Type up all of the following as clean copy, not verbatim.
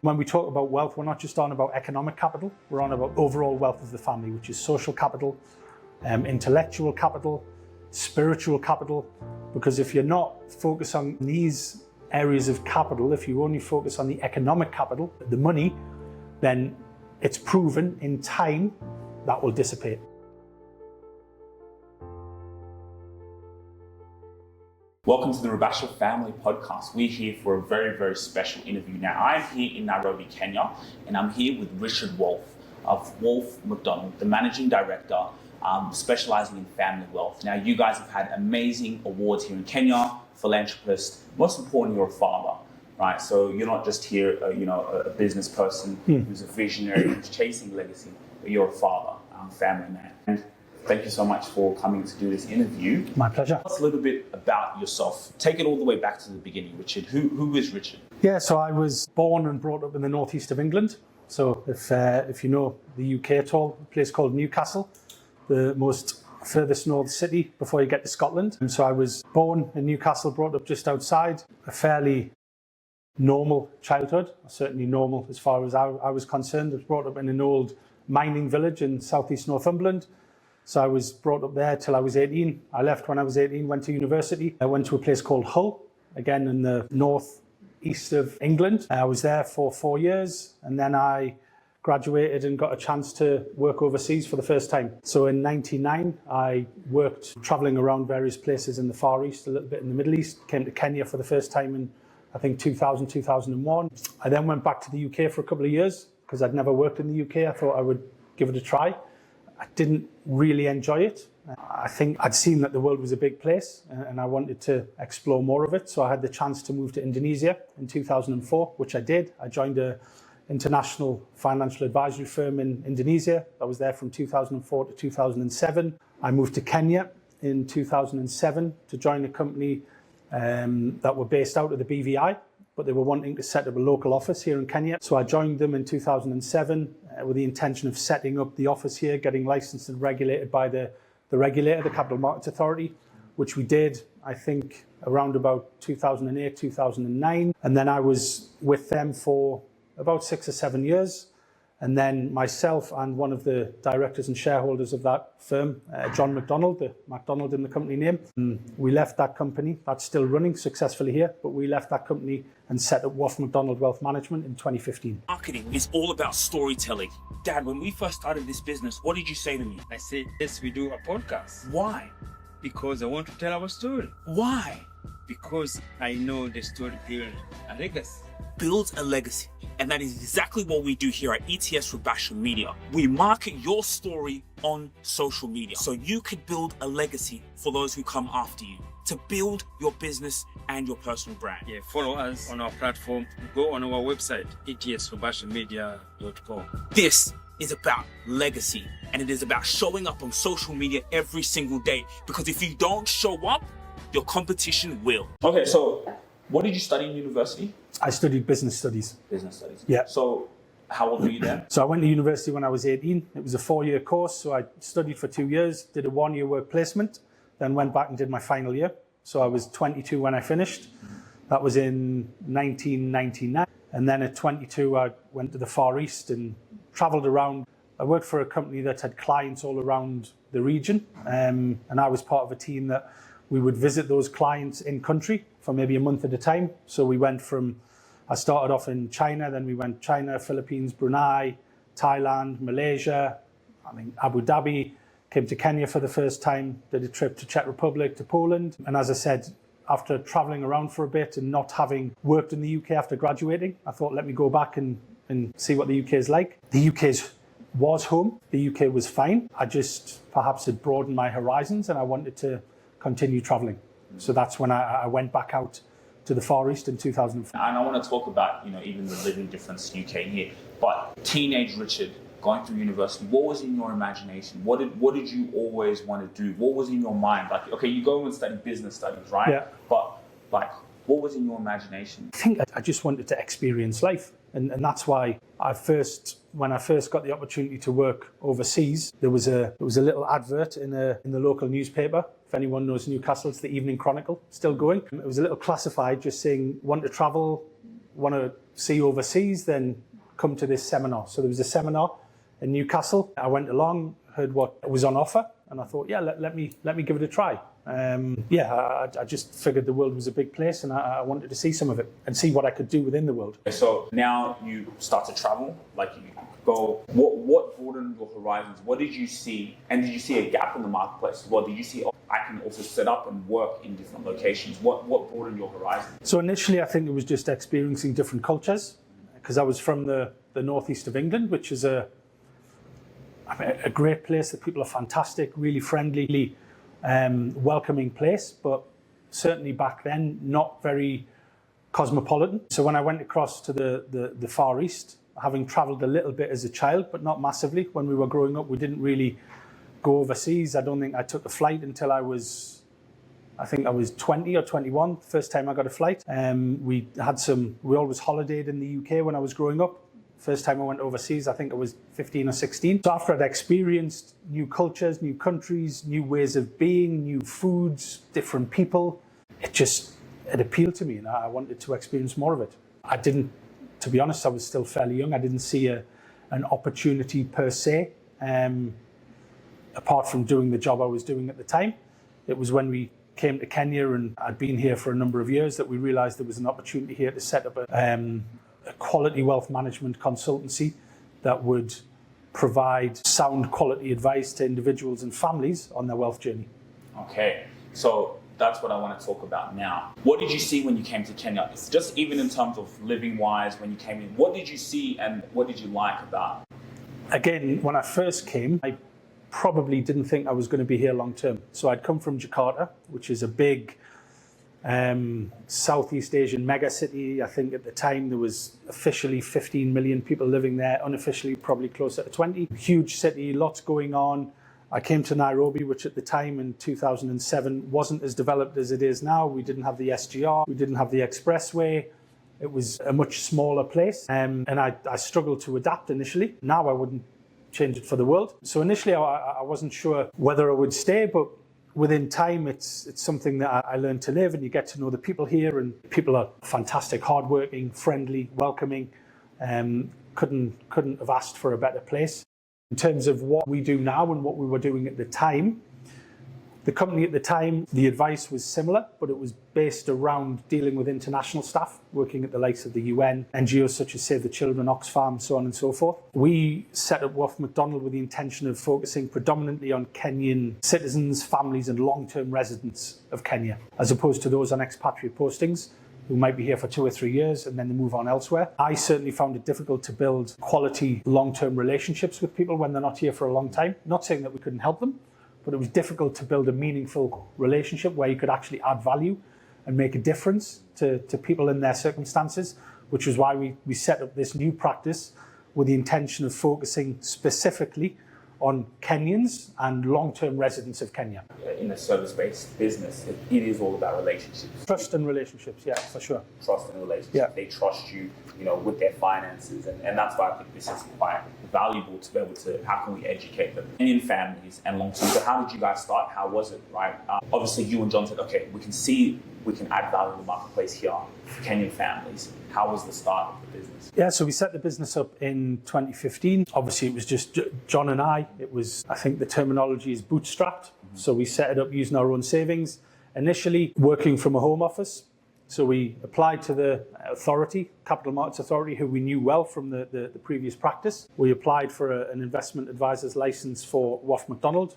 When we talk about wealth, we're not just on about economic capital, we're on about overall wealth of the family, which is social capital, intellectual capital, spiritual capital. Because if you're not focused on these areas of capital, if you only focus on the economic capital, the money, then it's proven in time that will dissipate. Welcome to the Rubasha Family Podcast. We're here for a very, very special interview. Now, I'm here in Nairobi, Kenya, and I'm here with Richard Waugh of Waugh McDonald, the Managing Director, specializing in family wealth. Now, you guys have had amazing awards here in Kenya, philanthropist. Most importantly, you're a father, right? So you're not just here, a business person who's a visionary who's chasing legacy, but you're a father, family man. And thank you so much for coming to do this interview. My pleasure. Tell us a little bit about yourself. Take it all the way back to the beginning, Richard. Who is Richard? Yeah, so I was born and brought up in the northeast of England. So if you know the UK at all, a place called Newcastle, the most furthest north city before you get to Scotland. And so I was born in Newcastle, brought up just outside, a fairly normal childhood, certainly normal as far as I was concerned. I was brought up in an old mining village in southeast Northumberland. So I was brought up there till I was 18. I left when I was 18, went to university. I went to a place called Hull, again in the northeast of England. I was there for 4 years, and then I graduated and got a chance to work overseas for the first time. So in 99, I worked traveling around various places in the Far East, a little bit in the Middle East, came to Kenya for the first time in, I think, 2000, 2001. I then went back to the UK for a couple of years because I'd never worked in the UK. I thought I would give it a try. I didn't really enjoy it. I think I'd seen that the world was a big place and I wanted to explore more of it. So I had the chance to move to Indonesia in 2004, which I did. I joined an international financial advisory firm in Indonesia. I was there from 2004 to 2007. I moved to Kenya in 2007 to join a company that were based out of the BVI, but they were wanting to set up a local office here in Kenya. So I joined them in 2007 with the intention of setting up the office here, getting licensed and regulated by the regulator, the Capital Markets Authority, which we did, I think, around about 2008, 2009. And then I was with them for about 6 or 7 years. And then myself and one of the directors and shareholders of that firm, John McDonald, the McDonald in the company name, we left that company. That's still running successfully here, but we left that company and set up Waugh McDonald Wealth Management in 2015. Marketing is all about storytelling. Dad, when we first started this business, what did you say to me? I said, yes, we do a podcast. Why? Because I want to tell our story. Why? Because I know the story builds a legacy. Builds a legacy. And that is exactly what we do here at ETS Rubasha Media. We market your story on social media so you could build a legacy for those who come after you, to build your business and your personal brand. Yeah, follow us on our platform. Go on our website, etsrubashamedia.com. This is about legacy, and it is about showing up on social media every single day, because if you don't show up, your competition will. Okay, so what did you study in university? I studied business studies. Business studies. Yeah. So how old were you then? So I went to university when I was 18. It was a 4-year course. So I studied for 2 years, did a 1-year work placement, then went back and did my final year. So I was 22 when I finished. That was in 1999. And then at 22, I went to the Far East and traveled around. I worked for a company that had clients all around the region. And I was part of a team that we would visit those clients in country for maybe a month at a time. So we went from, I started off in China, then we went China, Philippines, Brunei, Thailand, Malaysia, Abu Dhabi, came to Kenya for the first time, did a trip to Czech Republic, to Poland. And as I said, after traveling around for a bit and not having worked in the UK after graduating, I thought, let me go back and see what the UK is like. The UK was home. The UK was fine. I just perhaps had broadened my horizons and I wanted to continue traveling. So that's when I went back out to the Far East in 2004. And I want to talk about, even the living difference UK here. But teenage Richard, going through university, what was in your imagination? What did you always want to do? What was in your mind? Like, okay, you go and study business studies, right? Yeah. But like, what was in your imagination? I think I just wanted to experience life. And that's why when I first got the opportunity to work overseas, there was a little advert in the local newspaper. If anyone knows Newcastle, it's the Evening Chronicle, still going. It was a little classified just saying, want to travel, want to see overseas, then come to this seminar. So there was a seminar in Newcastle. I went along, heard what was on offer, and I thought, yeah, let me give it a try. I just figured the world was a big place, and I wanted to see some of it and see what I could do within the world. So now you start to travel, like you go. What broadened your horizons? What did you see? And did you see a gap in the marketplace? Well, did you see, I can also set up and work in different locations? What broadened your horizons? So initially, I think it was just experiencing different cultures, because I was from the northeast of England, which is a great place. The people are fantastic, really friendly, welcoming place, but certainly back then not very cosmopolitan. So when I went across to the Far East, having travelled a little bit as a child, but not massively. When we were growing up, we didn't really go overseas. I don't think I took a flight until I was 20 or 21, first time I got a flight. We always holidayed in the UK when I was growing up. First time I went overseas, I think I was 15 or 16. So after I'd experienced new cultures, new countries, new ways of being, new foods, different people, it appealed to me, and I wanted to experience more of it. To be honest, I was still fairly young. I didn't see an opportunity per se, apart from doing the job I was doing at the time. It was when we came to Kenya, and I'd been here for a number of years, that we realised there was an opportunity here to set up a quality wealth management consultancy that would provide sound quality advice to individuals and families on their wealth journey. Okay, so that's what I want to talk about now. What did you see when you came to Kenya? It's just even in terms of living wise, when you came in, what did you see and what did you like about it? Again, when I first came, I probably didn't think I was going to be here long term. So I'd come from Jakarta, which is a big Southeast Asian mega city. I think at the time there was officially 15 million people living there, unofficially probably closer to 20. Huge city, lots going on. I came to Nairobi, which at the time in 2007 wasn't as developed as it is now. We didn't have the SGR, we didn't have the expressway. It was a much smaller place, and I struggled to adapt initially. Now I wouldn't change it for the world. So initially I wasn't sure whether I would stay, but within time it's something that I learned to live, and you get to know the people here, and people are fantastic, hardworking, friendly, welcoming. Couldn't have asked for a better place. In terms of what we do now and what we were doing at the time, the company at the time, the advice was similar, but it was based around dealing with international staff, working at the likes of the UN, NGOs such as Save the Children, Oxfam, so on and so forth. We set up McDonald with the intention of focusing predominantly on Kenyan citizens, families and long-term residents of Kenya, as opposed to those on expatriate postings who might be here for 2 or 3 years and then they move on elsewhere. I certainly found it difficult to build quality long-term relationships with people when they're not here for a long time. Not saying that we couldn't help them, but it was difficult to build a meaningful relationship where you could actually add value and make a difference to people in their circumstances, which was why we set up this new practice with the intention of focusing specifically on Kenyans and long-term residents of Kenya. In a service-based business, it is all about relationships. Trust and relationships, yeah, for sure. Trust and relationships. Yeah. They trust you, with their finances, and that's why I think this is quite valuable to be able to, how can we educate them? Kenyan families and long-term. So how did you guys start? How was it, right? Obviously, you and John said, okay, we can add value in the marketplace here for Kenyan families. How was the start of the business? Yeah, so we set the business up in 2015. Obviously, it was just John and I. It was, I think the terminology is bootstrapped. Mm-hmm. So we set it up using our own savings, initially working from a home office. So we applied to the authority, Capital Markets Authority, who we knew well from the previous practice. We applied for an investment advisor's license for Waugh McDonald.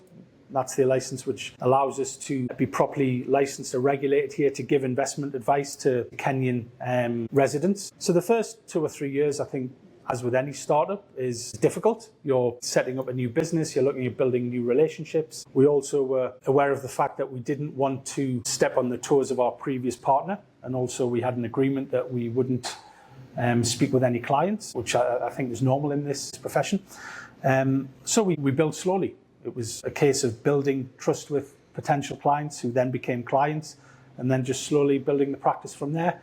That's the license which allows us to be properly licensed or regulated here to give investment advice to Kenyan residents. So the first 2 or 3 years, I think, as with any startup, is difficult. You're setting up a new business, you're looking at building new relationships. We also were aware of the fact that we didn't want to step on the toes of our previous partner, and also we had an agreement that we wouldn't speak with any clients, which I think is normal in this profession. So we built slowly. It was a case of building trust with potential clients who then became clients, and then just slowly building the practice from there.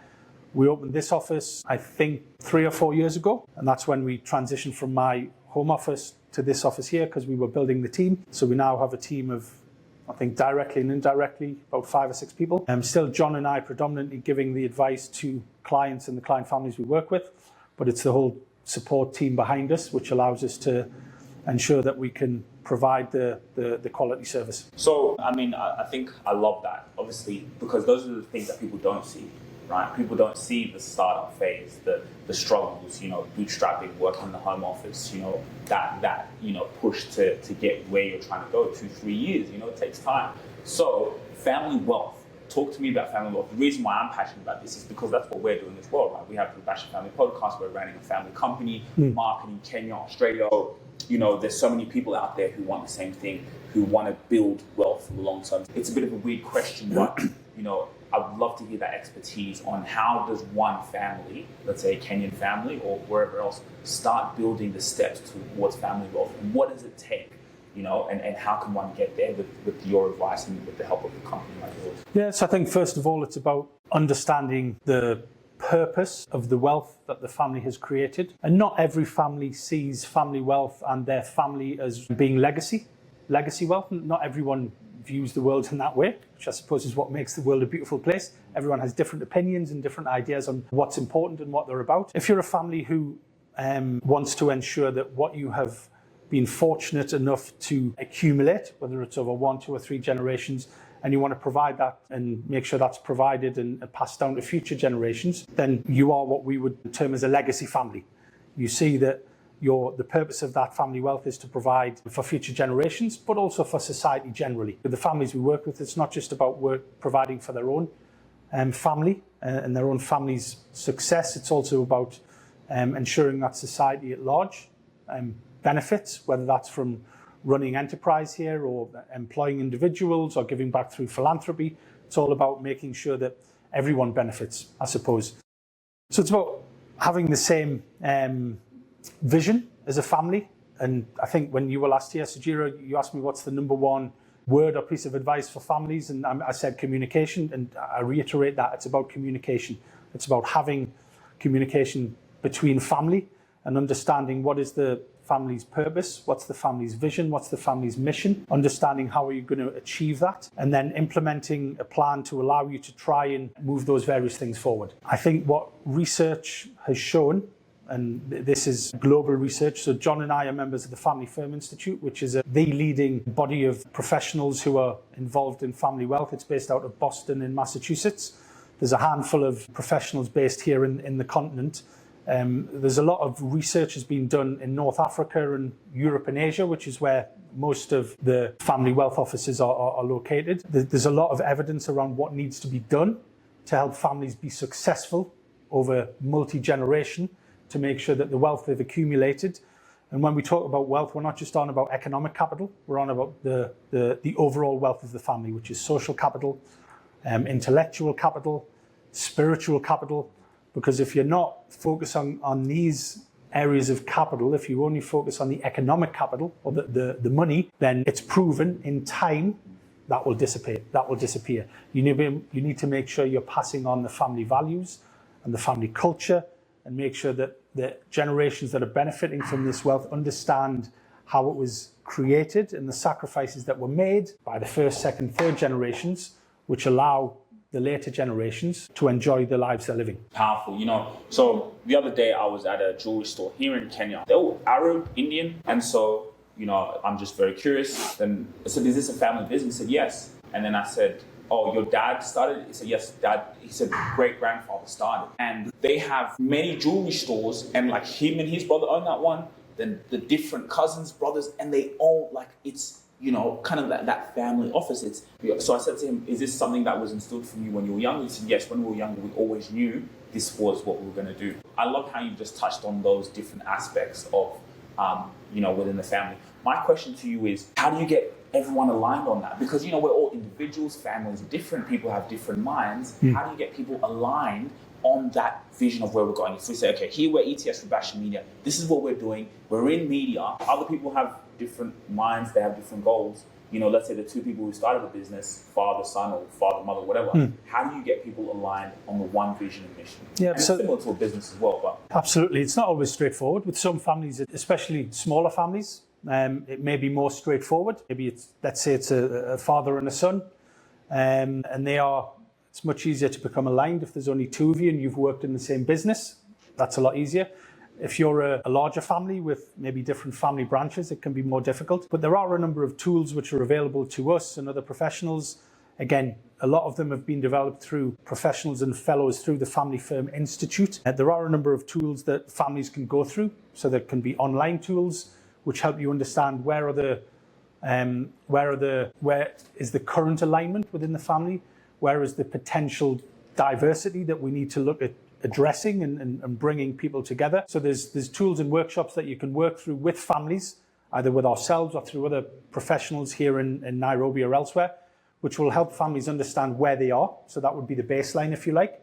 We opened this office, I think, 3 or 4 years ago, and that's when we transitioned from my home office to this office here, because we were building the team. So we now have a team of I think directly and indirectly, about 5 or 6 people. Still, John and I predominantly giving the advice to clients and the client families we work with, but it's the whole support team behind us which allows us to ensure that we can provide the quality service. So, I mean, I think I love that, obviously, because those are the things that people don't see, right? People don't see the startup phase, the struggles, bootstrapping, working in the home office, that push to get where you're trying to go, 2-3 years, it takes time. So, family wealth. Talk to me about family wealth. The reason why I'm passionate about this is because that's what we're doing as well, right? We have the Basher Family Podcast. We're running a family company, marketing Kenya, Australia. So, there's so many people out there who want the same thing, who want to build wealth for the long term. It's a bit of a weird question, but, I would love to hear that expertise on how does one family, let's say a Kenyan family or wherever else, start building the steps towards family wealth, and what does it take? And how can one get there with your advice and with the help of a company like yours? Yes, I think first of all, it's about understanding the purpose of the wealth that the family has created. And not every family sees family wealth and their family as being legacy wealth. Not everyone views the world in that way, which I suppose is what makes the world a beautiful place. Everyone has different opinions and different ideas on what's important and what they're about. If you're a family who wants to ensure that what you have been fortunate enough to accumulate, whether it's over 1, 2 or 3 generations, and you want to provide that and make sure that's provided and passed down to future generations, then you are what we would term as a legacy family. You see that the purpose of that family wealth is to provide for future generations, but also for society generally. With the families we work with, it's not just about providing for their own family and their own family's success. It's also about ensuring that society at large benefits, whether that's from running enterprise here or employing individuals or giving back through philanthropy. It's all about making sure that everyone benefits, I suppose. So it's about having the same vision as a family. And I think when you were last here, Sujira, you asked me what's the number one word or piece of advice for families, and I said communication, and I reiterate that. It's about communication. It's about having communication between family and understanding what is the family's purpose, what's the family's vision, what's the family's mission, understanding how are you going to achieve that, and then implementing a plan to allow you to try and move those various things forward. I think what research has shown, and this is global research, so John and I are members of the Family Firm Institute, which is the leading body of professionals who are involved in family wealth. It's based out of Boston in Massachusetts. There's a handful of professionals based here in the continent. There's a lot of research has been done in North Africa and Europe and Asia, which is where most of the family wealth offices are located. There's a lot of evidence around what needs to be done to help families be successful over multi-generation, to make sure that the wealth they've accumulated. And when we talk about wealth, we're not just on about economic capital, we're on about the overall wealth of the family, which is social capital, intellectual capital, spiritual capital. Because if you're not focused on these areas of capital, if you only focus on the economic capital or the money, then it's proven in time that will dissipate, that will disappear. You need to make sure you're passing on the family values and the family culture, and make sure that the generations that are benefiting from this wealth understand how it was created and the sacrifices that were made by the first, second, third generations, which allow the later generations to enjoy the lives they're living. Powerful, So the other day I was at a jewelry store here in Kenya. They're all Arab, Indian. And so, I'm just very curious. Then I said, is this a family business? He said, yes. And then I said, oh, your dad started? He said, yes, dad. He said, great-grandfather started. And they have many jewelry stores, and like him and his brother own that one. Then the different cousins, brothers, and they all it's, kind of that family office. So I said to him, is this something that was instilled from you when you were young? He said, yes, when we were young, we always knew this was what we were going to do. I love how you just touched on those different aspects of, within the family. My question to you is, how do you get everyone aligned on that? Because, we're all individuals, families are different, people have different minds. How do you get people aligned on that vision of where we're going? If we say, okay, here we're ETS for Basher Media, this is what we're doing, we're in media, other people have different minds, they have different goals. Let's say the two people who started the business, father, son, or father, mother, whatever. How do you get people aligned on the one vision and mission? Yeah, and it's similar to a business as well. But absolutely. It's not always straightforward. With some families, especially smaller families, It may be more straightforward. Maybe let's say it's a father and a son, and it's much easier to become aligned if there's only two of you and you've worked in the same business. That's a lot easier. If you're a larger family with maybe different family branches, it can be more difficult. But there are a number of tools which are available to us and other professionals. Again, a lot of them have been developed through professionals and fellows through the Family Firm Institute. There are a number of tools that families can go through. So there can be online tools which help you understand where is the current alignment within the family, where is the potential diversity that we need to look at addressing and bringing people together. So there's tools and workshops that you can work through with families, either with ourselves or through other professionals here in Nairobi or elsewhere, which will help families understand where they are. So that would be the baseline, if you like.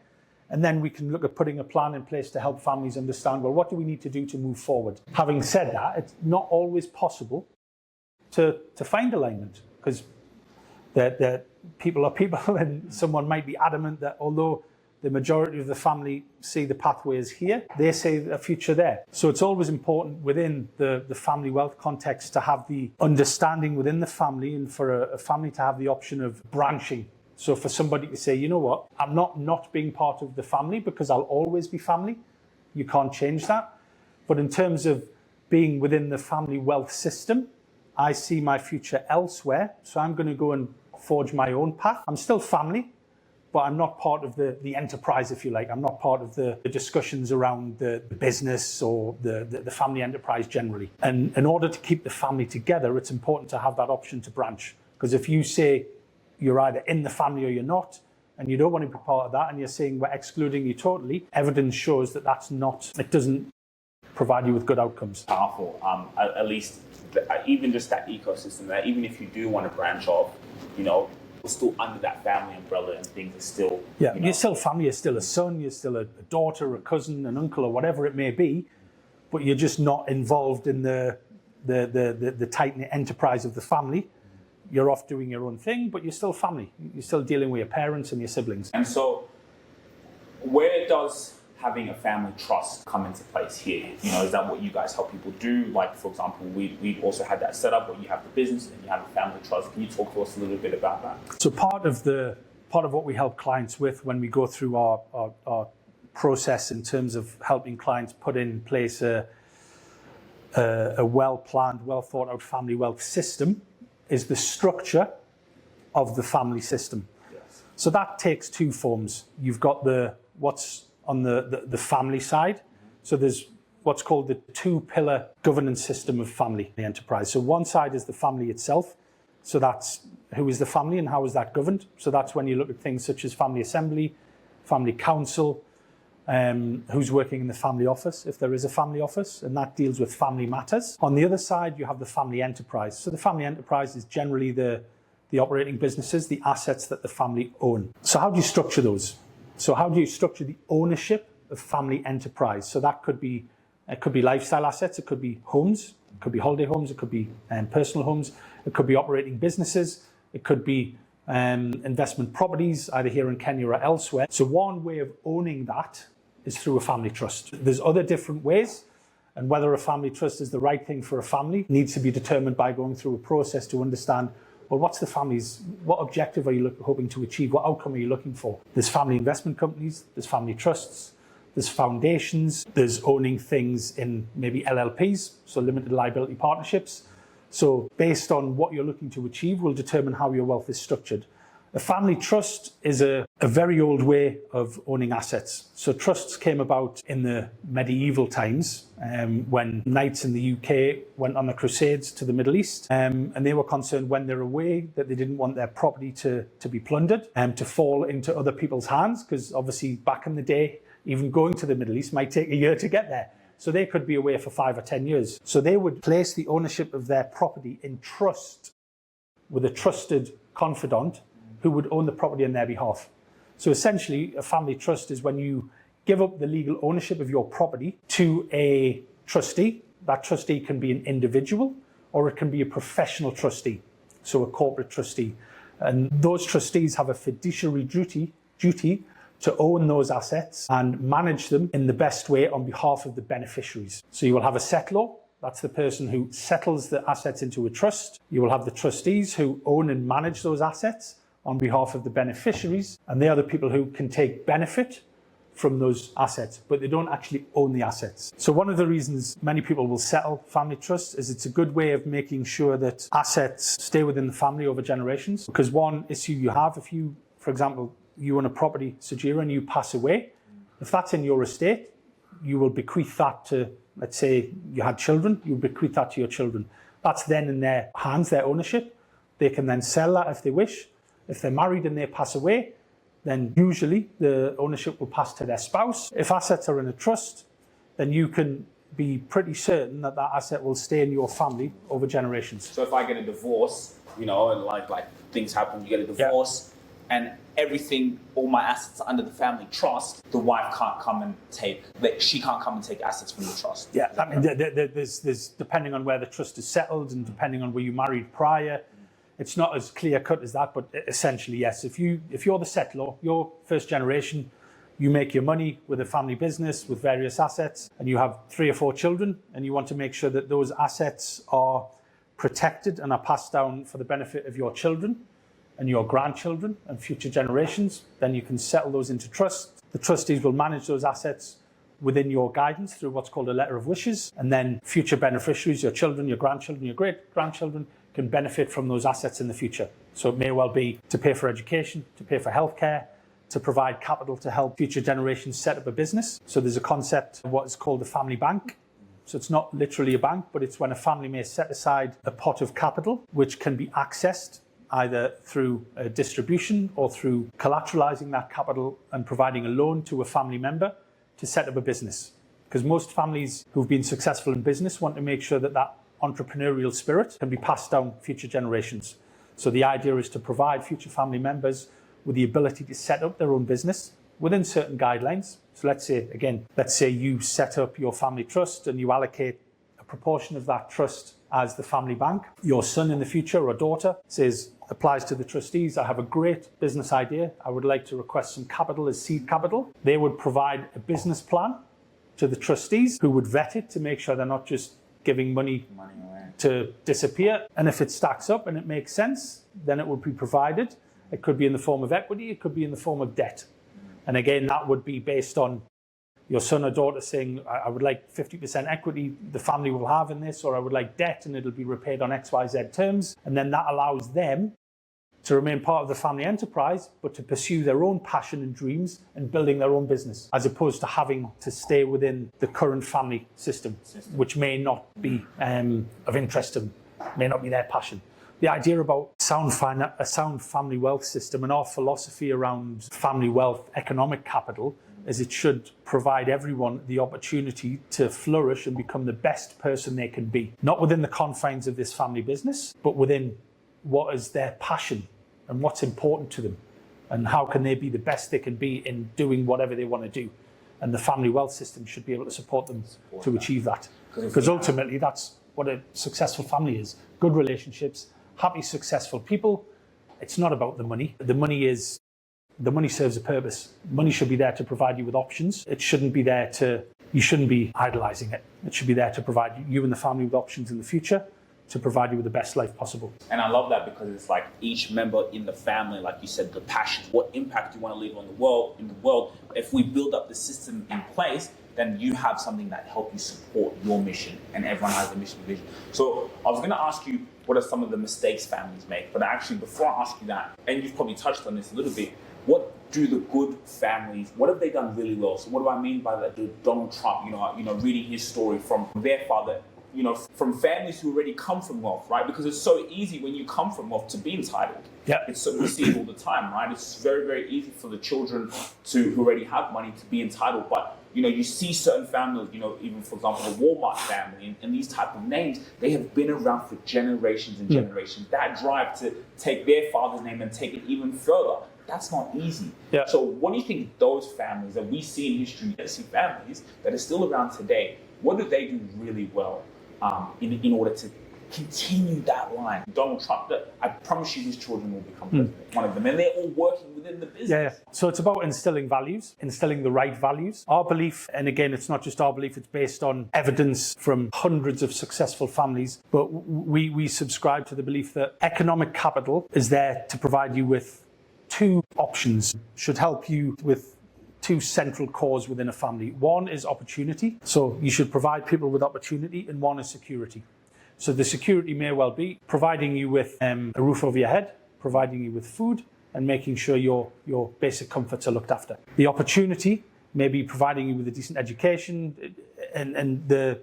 And then we can look at putting a plan in place to help families understand, well, what do we need to do to move forward? Having said that, it's not always possible to find alignment, because people are people, and someone might be adamant that although the majority of the family see the pathways here, they see a future there. So it's always important within the family wealth context to have the understanding within the family, and for a family to have the option of branching. So for somebody to say, you know what, I'm not being part of the family because I'll always be family. You can't change that. But in terms of being within the family wealth system, I see my future elsewhere. So I'm going to go and forge my own path. I'm still family, but I'm not part of the enterprise, if you like. I'm not part of the discussions around the business or the family enterprise generally. And in order to keep the family together, it's important to have that option to branch. Because if you say you're either in the family or you're not, and you don't want to be part of that, and you're saying we're excluding you totally, evidence shows that it doesn't provide you with good outcomes. Powerful. At least even just that ecosystem, that even if you do want to branch off, we're still under that family umbrella, and things are still... Yeah, you're still family, you're still a son, you're still a daughter, a cousin, an uncle, or whatever it may be, but you're just not involved in the tight-knit enterprise of the family. You're off doing your own thing, but you're still family. You're still dealing with your parents and your siblings. And so where does having a family trust come into place here? Is that what you guys help people do? Like, for example, we also had that set up where you have the business and you have a family trust. Can you talk to us a little bit about that? So part of what we help clients with when we go through our process in terms of helping clients put in place a well-planned, well-thought-out family wealth system is the structure of the family system. Yes. So that takes two forms. You've got what's on the family side. So there's what's called the two-pillar governance system of family enterprise. So one side is the family itself. So that's who is the family and how is that governed. So that's when you look at things such as family assembly, family council, who's working in the family office, if there is a family office, and that deals with family matters. On the other side, you have the family enterprise. So the family enterprise is generally the operating businesses, the assets that the family own. So how do you structure those? So how do you structure the ownership of family enterprise? So that could be lifestyle assets, it could be homes, it could be holiday homes, it could be personal homes, it could be operating businesses, it could be investment properties, either here in Kenya or elsewhere. So one way of owning that is through a family trust. There's other different ways, and whether a family trust is the right thing for a family needs to be determined by going through a process to understand, well, what objective are you hoping to achieve? What outcome are you looking for? There's family investment companies, there's family trusts, there's foundations, there's owning things in maybe LLPs, so limited liability partnerships. So based on what you're looking to achieve will determine how your wealth is structured. A family trust is a very old way of owning assets. So trusts came about in the medieval times when knights in the UK went on the Crusades to the Middle East, and they were concerned when they're away that they didn't want their property to be plundered and to fall into other people's hands, because obviously back in the day, even going to the Middle East might take a year to get there. So they could be away for 5 or 10 years. So they would place the ownership of their property in trust with a trusted confidant who would own the property on their behalf. So essentially, a family trust is when you give up the legal ownership of your property to a trustee. That trustee can be an individual or it can be a professional trustee, so a corporate trustee. And those trustees have a fiduciary duty to own those assets and manage them in the best way on behalf of the beneficiaries. So you will have a settlor That's the person who settles the assets into a trust. You will have the trustees who own and manage those assets on behalf of the beneficiaries, and they are the people who can take benefit from those assets, but they don't actually own the assets. So one of the reasons many people will settle family trusts is it's a good way of making sure that assets stay within the family over generations. Because one issue you have, if you, for example, you own a property, Sajira, and you pass away, if that's in your estate, you will bequeath that to, let's say you had children, you bequeath that to your children. That's then in their hands, their ownership. They can then sell that if they wish. If they're married and they pass away, then usually the ownership will pass to their spouse. If assets are in a trust, then you can be pretty certain that that asset will stay in your family over generations. So if I get a divorce, and like things happen, you get a divorce, and everything, all my assets are under the family trust, the wife can't come and take, she can't come and take assets from the trust. Yeah, I mean, there's depending on where the trust is settled and depending on where you married prior, it's not as clear cut as that, but essentially, yes. If you're the settlor, you're first generation, you make your money with a family business with various assets, and you have 3 or 4 children, and you want to make sure that those assets are protected and are passed down for the benefit of your children and your grandchildren and future generations, then you can settle those into trust. The trustees will manage those assets within your guidance through what's called a letter of wishes, and then future beneficiaries, your children, your grandchildren, your great-grandchildren, can benefit from those assets in the future. So it may well be to pay for education, to pay for healthcare, to provide capital to help future generations set up a business. So there's a concept of what is called a family bank. So it's not literally a bank, but it's when a family may set aside a pot of capital, which can be accessed either through a distribution or through collateralizing that capital and providing a loan to a family member to set up a business. Because most families who've been successful in business want to make sure that that entrepreneurial spirit can be passed down future generations. So the idea is to provide future family members with the ability to set up their own business within certain guidelines. So let's say you set up your family trust and you allocate a proportion of that trust as the family bank. Your son in the future or daughter applies to the trustees, I have a great business idea. I would like to request some capital as seed capital. They would provide a business plan to the trustees who would vet it to make sure they're not just giving money away to disappear. And if it stacks up and it makes sense, then it would be provided. It could be in the form of equity, it could be in the form of debt. And again, that would be based on your son or daughter saying, I would like 50% equity the family will have in this, or I would like debt and it'll be repaid on XYZ terms. And then that allows them to remain part of the family enterprise, but to pursue their own passion and dreams and building their own business, as opposed to having to stay within the current family system, which may not be of interest to them, may not be their passion. The idea about a sound family wealth system and our philosophy around family wealth economic capital is it should provide everyone the opportunity to flourish and become the best person they can be, not within the confines of this family business, but within what is their passion and what's important to them and how can they be the best they can be in doing whatever they want to do. And the family wealth system should be able to support them to achieve that. Because ultimately that's what a successful family is. Good relationships, happy, successful people. It's not about the money. The money serves a purpose. Money should be there to provide you with options. It shouldn't be there you shouldn't be idolizing it. It should be there to provide you and the family with options in the future, to provide you with the best life possible. And I love that because it's like each member in the family, like you said, the passion, what impact you want to leave on the world. If we build up the system in place, then you have something that helps you support your mission, and everyone has a mission vision. So I was going to ask you, what are some of the mistakes families make? But actually, before I ask you that, and you've probably touched on this a little bit, what do the good families, what have they done really well? So what do I mean by that? Donald Trump, reading his story from their father, from families who already come from wealth, right? Because it's so easy when you come from wealth to be entitled. Yeah. We see it all the time, right? It's very, very easy for the children who already have money to be entitled. But, you see certain families, even for example, the Walmart family and these type of names, they have been around for generations and generations. That drive to take their father's name and take it even further, that's not easy. Yeah. So what do you think those families that we see in history, legacy families that are still around today, what do they do really well in order to continue that line. Donald Trump, I promise you his children will become president, one of them. And they're all working within the business. Yeah. So it's about instilling values, instilling the right values. Our belief, and again, it's not just our belief, it's based on evidence from hundreds of successful families, but we subscribe to the belief that economic capital is there to provide you with two options, should help you with two central cores within a family. One is opportunity. So you should provide people with opportunity, and one is security. So the security may well be providing you with a roof over your head, providing you with food, and making sure your basic comforts are looked after. The opportunity may be providing you with a decent education, and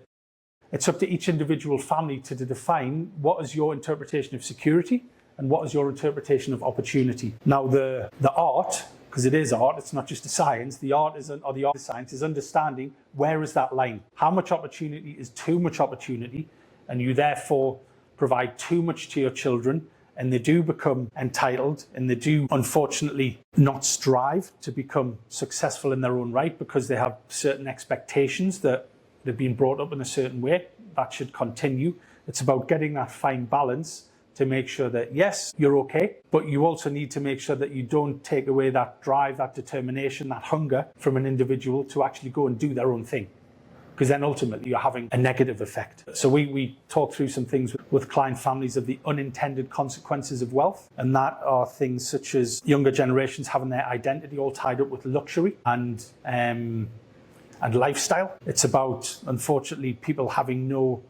it's up to each individual family to define what is your interpretation of security and what is your interpretation of opportunity. Now the art, because it is art, it's not just a science, the art of science is understanding where is that line. How much opportunity is too much opportunity, and you therefore provide too much to your children, and they do become entitled, and they do unfortunately not strive to become successful in their own right because they have certain expectations that they've been brought up in a certain way. That should continue. It's about getting that fine balance to make sure that, yes, you're okay, but you also need to make sure that you don't take away that drive, that determination, that hunger from an individual to actually go and do their own thing. Because then ultimately you're having a negative effect. So we talk through some things with client families of the unintended consequences of wealth. And that are things such as younger generations having their identity all tied up with luxury and lifestyle. It's about, unfortunately, people having no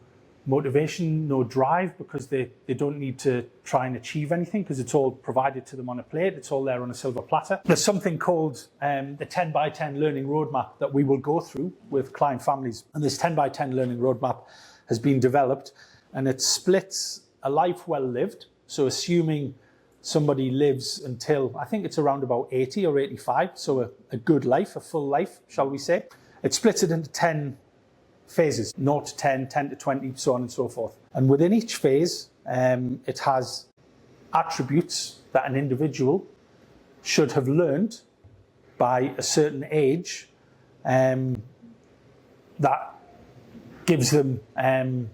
motivation, no drive, because they don't need to try and achieve anything because it's all provided to them on a plate. It's all there on a silver platter. There's something called the 10 by 10 learning roadmap that we will go through with client families. And this 10 by 10 learning roadmap has been developed, and it splits a life well lived. So assuming somebody lives until, I think it's around about 80 or 85. So a good life, a full life, shall we say. It splits it into 10 phases, 0 to 10, 10 to 20, so on and so forth. And within each phase, it has attributes that an individual should have learned by a certain age that gives them a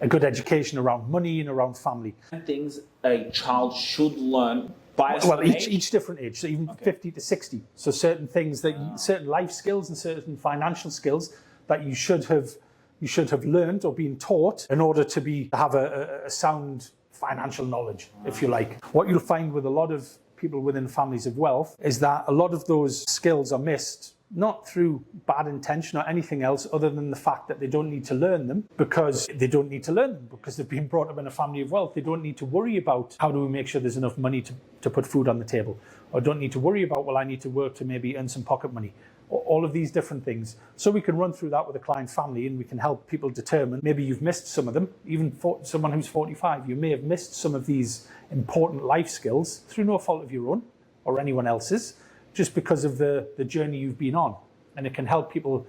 good education around money and around family. Things a child should learn by a certain age? Each different age, so even 50 to 60. So certain things certain life skills and certain financial skills that you should have learned or been taught in order to have a sound financial knowledge, if you like. What you'll find with a lot of people within families of wealth is that a lot of those skills are missed, not through bad intention or anything else other than the fact that they don't need to learn them because they've been brought up in a family of wealth. They don't need to worry about how do we make sure there's enough money to put food on the table, or don't need to worry about, well, I need to work to maybe earn some pocket money. All of these different things. So we can run through that with a client family, and we can help people determine, maybe you've missed some of them, even for someone who's 45, you may have missed some of these important life skills through no fault of your own or anyone else's, just because of the journey you've been on. And it can help people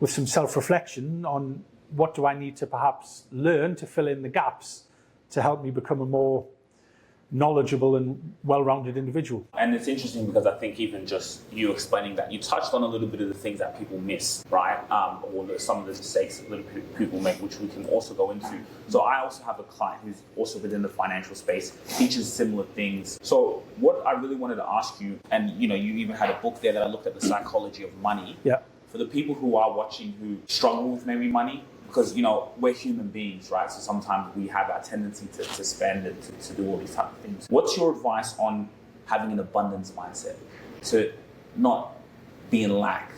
with some self-reflection on what do I need to perhaps learn to fill in the gaps to help me become a more knowledgeable and well-rounded individual. And it's interesting because I think even just you explaining that, you touched on a little bit of the things that people miss, right? Or some of the mistakes that people make, which we can also go into. So I also have a client who's also within the financial space, teaches similar things. So what I really wanted to ask you, and you even had a book there that I looked at, the psychology of money. Yeah. For the people who are watching who struggle with maybe money, because we're human beings, right? So sometimes we have our tendency to spend and to do all these type of things. What's your advice on having an abundance mindset, to not be in lack,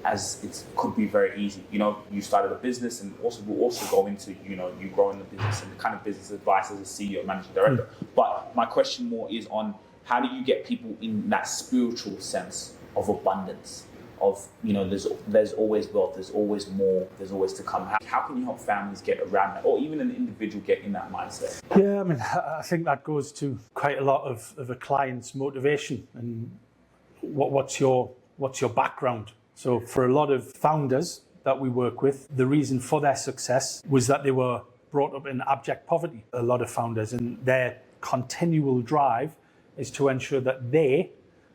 as it could be very easy? You started a business, and we'll also go into you growing the business and the kind of business advice as a CEO, managing director. But my question more is on how do you get people in that spiritual sense of abundance? Of there's always wealth, there's always more, there's always to come. How can you help families get around that, or even an individual get in that mindset? Yeah, I think that goes to quite a lot of a client's motivation and what's your background. So for a lot of founders that we work with, the reason for their success was that they were brought up in abject poverty. A lot of founders, and their continual drive is to ensure that they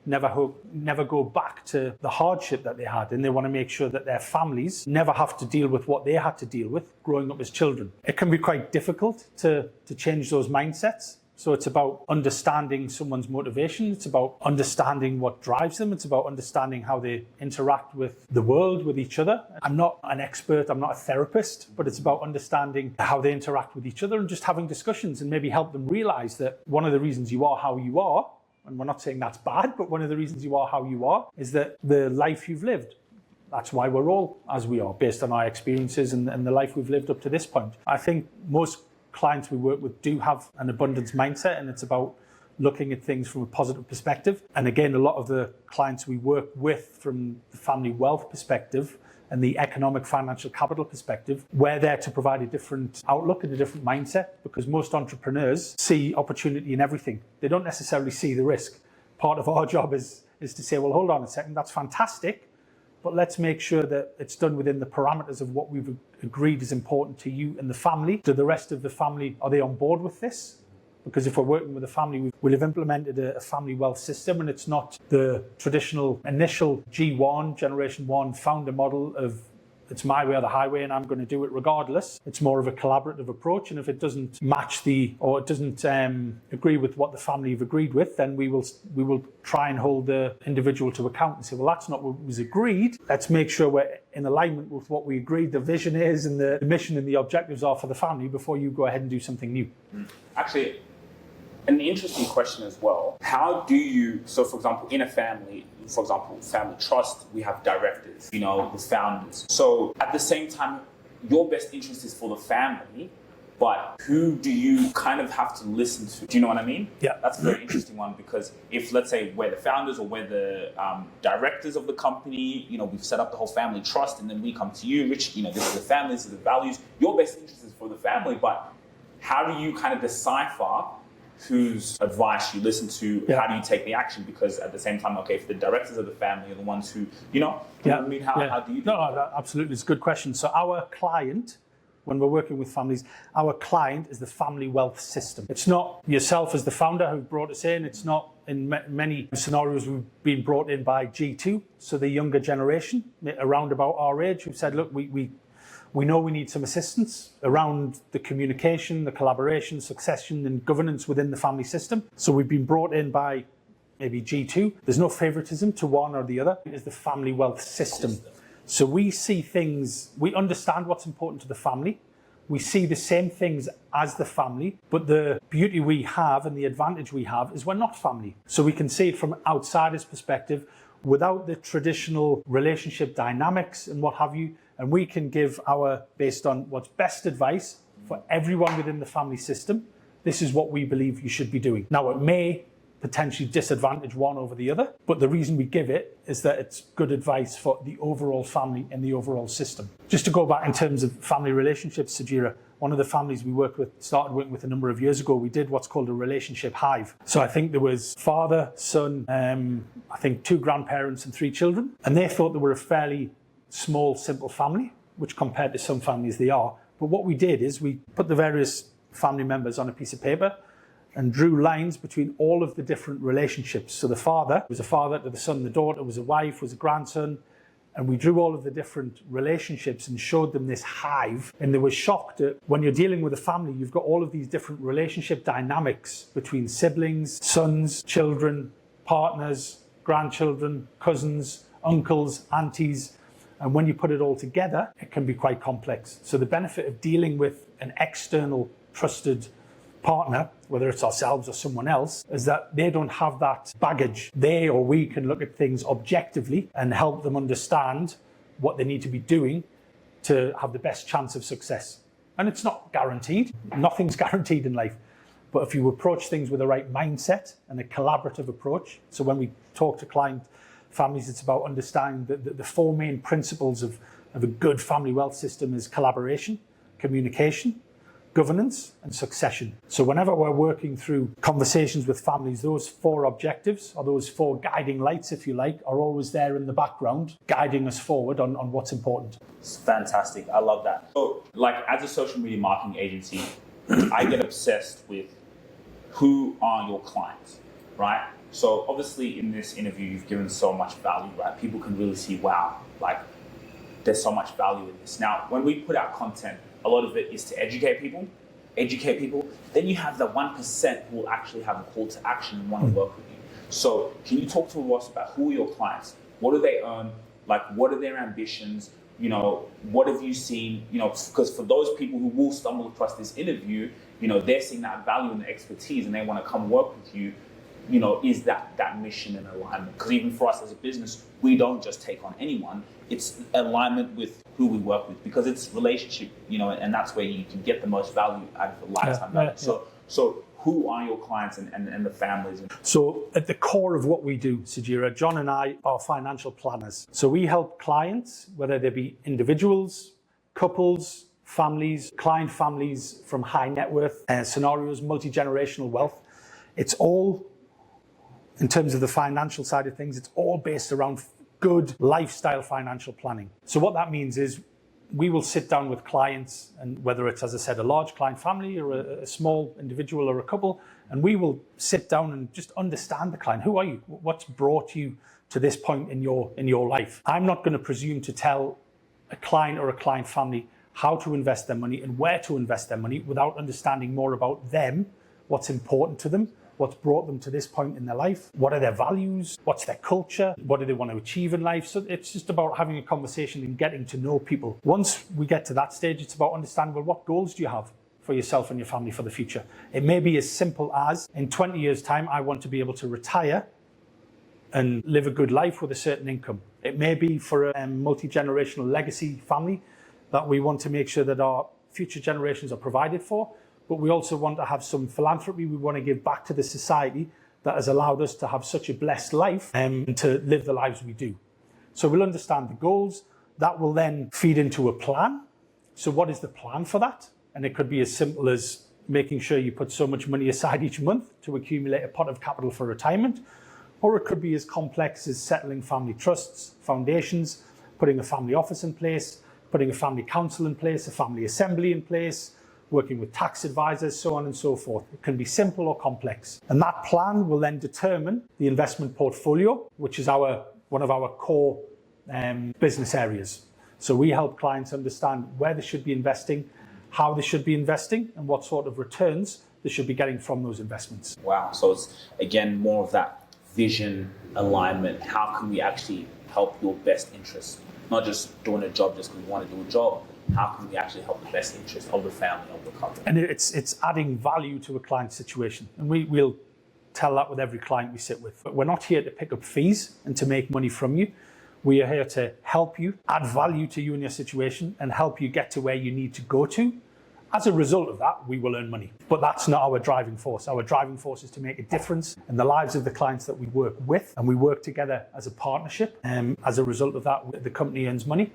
never go back to the hardship that they had, and they want to make sure that their families never have to deal with what they had to deal with growing up as children. It can be quite difficult to change those mindsets. So it's about understanding someone's motivation. It's about understanding what drives them. It's about understanding how they interact with the world, with each other. I'm not an expert, I'm not a therapist, but it's about understanding how they interact with each other and just having discussions and maybe help them realize that one of the reasons you are how you are, and we're not saying that's bad, but one of the reasons you are how you are is that the life you've lived. That's why we're all as we are, based on our experiences and the life we've lived up to this point. I think most clients we work with do have an abundance mindset, and it's about looking at things from a positive perspective. And again, a lot of the clients we work with from the family wealth perspective and the economic financial capital perspective, we're there to provide a different outlook and a different mindset, because most entrepreneurs see opportunity in everything. They don't necessarily see the risk. Part of our job is to say, well, hold on a second, that's fantastic, but let's make sure that it's done within the parameters of what we've agreed is important to you and the family. Do the rest of the family, are they on board with this? Because if we're working with a family, we'll have implemented a family wealth system, and it's not the traditional initial G1, Generation 1 founder model of it's my way or the highway and I'm going to do it regardless. It's more of a collaborative approach, and if it doesn't match or it doesn't agree with what the family have agreed with, then we will try and hold the individual to account and say, well, that's not what was agreed. Let's make sure we're in alignment with what we agreed the vision is and the mission and the objectives are for the family before you go ahead and do something new. Actually, an interesting question as well. How do you, so for example, in a family, for example, family trust, we have directors, the founders. So at the same time, your best interest is for the family, but who do you kind of have to listen to? Do you know what I mean? Yeah. That's a very interesting one, because if, let's say, we're the founders or we're the directors of the company, we've set up the whole family trust, and then we come to you, Rich, this is the family, this is the values. Your best interest is for the family, but how do you kind of decipher whose advice you listen to? How do you take the action? Because at the same time, okay, if the directors of the family are the ones who, how do you do that? Absolutely, it's a good question. So our client, when we're working with families, our client is the family wealth system. It's not yourself as the founder who brought us in. It's not, in many scenarios, we've been brought in by G2, so the younger generation, around about our age, who've said, look, we know we need some assistance around the communication, the collaboration, succession and governance within the family system. So we've been brought in by maybe G2. There's no favoritism to one or the other. It is the family wealth system. So we see things, we understand what's important to the family. We see the same things as the family, but the beauty we have and the advantage we have is we're not family. So we can see it from outsider's perspective without the traditional relationship dynamics and what have you. And we can give based on what's best advice for everyone within the family system. This is what we believe you should be doing. Now, it may potentially disadvantage one over the other, but the reason we give it is that it's good advice for the overall family and the overall system. Just to go back in terms of family relationships, Sajira, one of the families we started working with a number of years ago, we did what's called a relationship hive. So I think there was father, son, I think 2 grandparents and 3 children, and they thought they were a fairly small, simple family, which compared to some families they are. But what we did is we put the various family members on a piece of paper and drew lines between all of the different relationships. So the father was a father to the son, the daughter was a wife, was a grandson, and we drew all of the different relationships and showed them this hive. And they were shocked at when you're dealing with a family, you've got all of these different relationship dynamics between siblings, sons, children, partners, grandchildren, cousins, uncles, aunties. And when you put it all together, it can be quite complex. So the benefit of dealing with an external trusted partner, whether it's ourselves or someone else, is that they don't have that baggage. They or we can look at things objectively and help them understand what they need to be doing to have the best chance of success. And it's not guaranteed. Nothing's guaranteed in life. But if you approach things with the right mindset and a collaborative approach, so when we talk to families, it's about understanding that the 4 main principles of a good family wealth system is collaboration, communication, governance, and succession. So whenever we're working through conversations with families, those 4 objectives, or those 4 guiding lights, if you like, are always there in the background, guiding us forward on what's important. It's fantastic. I love that. So, as a social media marketing agency, I get obsessed with who are your clients, right? So obviously in this interview, you've given so much value, right? People can really see, wow, like there's so much value in this. Now, when we put out content, a lot of it is to educate people. Then you have the 1% who will actually have a call to action and want to work with you. So can you talk to us about who are your clients? What do they earn? Like, what are their ambitions? You know, what have you seen? You know, because for those people who will stumble across this interview, you know, they're seeing that value and the expertise and they want to come work with you. You know, is that mission and alignment? Because even for us as a business, we don't just take on anyone. It's alignment with who we work with, because it's relationship, you know, and that's where you can get the most value out of the lifetime value. So who are your clients and the families? So at the core of what we do, Sajira, John and I are financial planners. So we help clients, whether they be individuals, couples, families, client families from high net worth scenarios, multi-generational wealth. It's all, in terms of the financial side of things, it's all based around good lifestyle financial planning. So what that means is we will sit down with clients, and whether it's, as I said, a large client family or a small individual or a couple, and we will sit down and just understand the client. Who are you? What's brought you to this point in your life? I'm not going to presume to tell a client or a client family how to invest their money and where to invest their money without understanding more about them, what's important to them, what's brought them to this point in their life, what are their values, what's their culture, what do they want to achieve in life. So it's just about having a conversation and getting to know people. Once we get to that stage, it's about understanding, well, what goals do you have for yourself and your family for the future? It may be as simple as, in 20 years' time, I want to be able to retire and live a good life with a certain income. It may be for a multi-generational legacy family that we want to make sure that our future generations are provided for. But we also want to have some philanthropy. We want to give back to the society that has allowed us to have such a blessed life and to live the lives we do. So we'll understand the goals. That will then feed into a plan. So what is the plan for that? And it could be as simple as making sure you put so much money aside each month to accumulate a pot of capital for retirement. Or it could be as complex as settling family trusts, foundations, putting a family office in place, putting a family council in place, a family assembly in place, working with tax advisors, so on and so forth. It can be simple or complex. And that plan will then determine the investment portfolio, which is one of our core business areas. So we help clients understand where they should be investing, how they should be investing, and what sort of returns they should be getting from those investments. Wow. So it's, again, more of that vision, alignment. How can we actually help your best interests? Not just doing a job just because we want to do a job. How can we actually help the best interest of the family, of the couple? And it's adding value to a client's situation. And we'll tell that with every client we sit with. But we're not here to pick up fees and to make money from you. We are here to help you, add value to you and your situation, and help you get to where you need to go to. As a result of that, we will earn money. But that's not our driving force. Our driving force is to make a difference in the lives of the clients that we work with, and we work together as a partnership. As a result of that, the company earns money.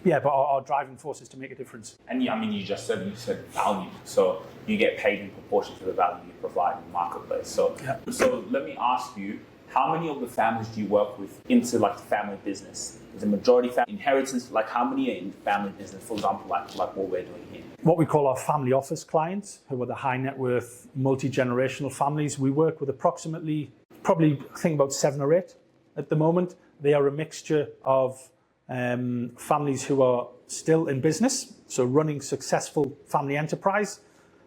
But our driving force is to make a difference. And yeah, I mean, you said value. So you get paid in proportion to the value you provide in the marketplace. So let me ask you, how many of the families do you work with into like the family business? Is the majority family inheritance? Like how many are in family business, for example, like what we're doing here? What we call our family office clients, who are the high net worth, multi-generational families, we work with probably I think about 7 or 8 at the moment. They are a mixture of families who are still in business, so running successful family enterprise,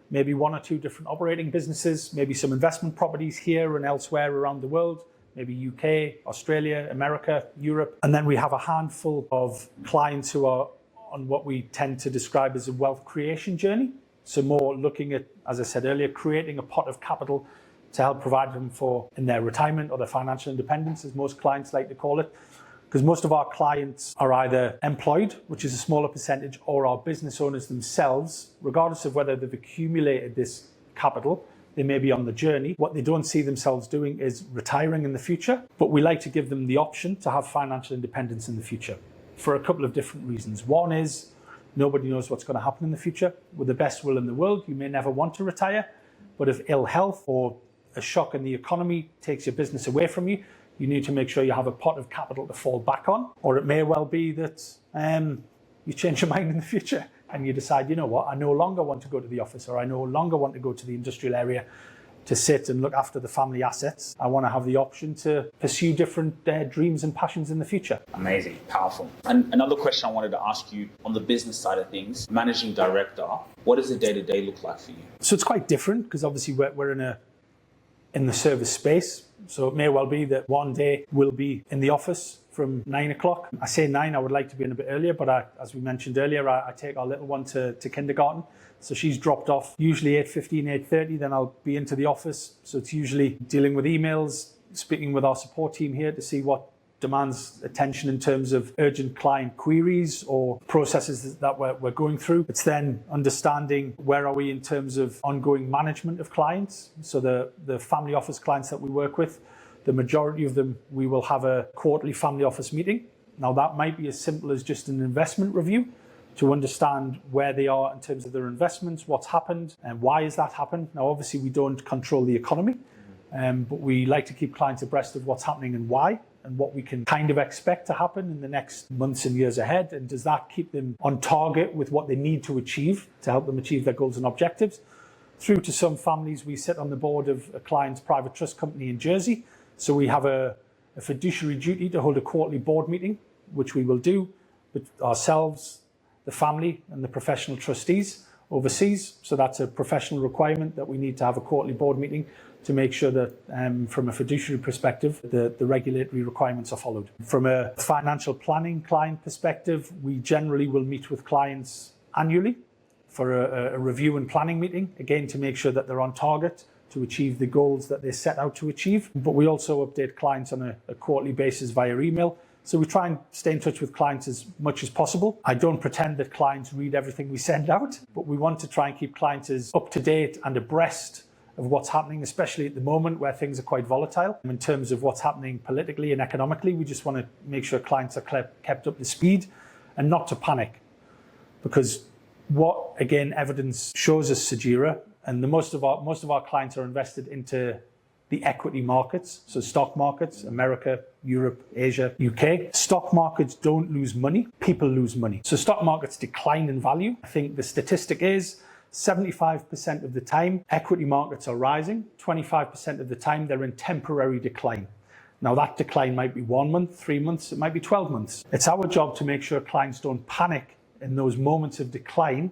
maybe 1 or 2 different operating businesses, maybe some investment properties here and elsewhere around the world, maybe UK, Australia, America, Europe. And then we have a handful of clients who are on what we tend to describe as a wealth creation journey. So more looking at, as I said earlier, creating a pot of capital to help provide them for in their retirement or their financial independence, as most clients like to call it. Because most of our clients are either employed, which is a smaller percentage, or are business owners themselves. Regardless of whether they've accumulated this capital, they may be on the journey. What they don't see themselves doing is retiring in the future, but we like to give them the option to have financial independence in the future for a couple of different reasons. One is nobody knows what's going to happen in the future. With the best will in the world, you may never want to retire, but if ill health or a shock in the economy takes your business away from you, you need to make sure you have a pot of capital to fall back on. Or it may well be that you change your mind in the future and you decide, you know what, I no longer want to go to the office, or I no longer want to go to the industrial area to sit and look after the family assets. I want to have the option to pursue different dreams and passions in the future. Amazing, powerful. And another question I wanted to ask you on the business side of things, managing director, what does the day-to-day look like for you? So it's quite different because obviously we're in the service space. So it may well be that one day we'll be in the office from 9 o'clock. I say 9, I would like to be in a bit earlier, but as we mentioned earlier, I take our little one to kindergarten. So she's dropped off usually 8:15, 8:30, then I'll be into the office. So it's usually dealing with emails, speaking with our support team here to see what demands attention in terms of urgent client queries or processes that we're going through. It's then understanding where are we in terms of ongoing management of clients. So the family office clients that we work with, the majority of them, we will have a quarterly family office meeting. Now that might be as simple as just an investment review to understand where they are in terms of their investments, what's happened and why has that happened. Now obviously we don't control the economy, but we like to keep clients abreast of what's happening and why, and what we can kind of expect to happen in the next months and years ahead. And does that keep them on target with what they need to achieve to help them achieve their goals and objectives? Through to some families, we sit on the board of a client's private trust company in Jersey. So we have a fiduciary duty to hold a quarterly board meeting, which we will do with ourselves, the family and the professional trustees overseas. So that's a professional requirement that we need to have a quarterly board meeting to make sure that from a fiduciary perspective, the regulatory requirements are followed. From a financial planning client perspective, we generally will meet with clients annually for a review and planning meeting, again, to make sure that they're on target to achieve the goals that they set out to achieve. But we also update clients on a quarterly basis via email. So we try and stay in touch with clients as much as possible. I don't pretend that clients read everything we send out, but we want to try and keep clients as up to date and abreast of what's happening, especially at the moment where things are quite volatile. In terms of what's happening politically and economically, we just want to make sure clients are kept up to speed and not to panic. Because what, again, evidence shows us, Sajira, and most of our clients are invested into the equity markets, so stock markets, America, Europe, Asia, UK. Stock markets don't lose money, people lose money. So stock markets decline in value. I think the statistic is 75% of the time, equity markets are rising. 25% of the time, they're in temporary decline. Now that decline might be 1 month, 3 months, it might be 12 months. It's our job to make sure clients don't panic in those moments of decline,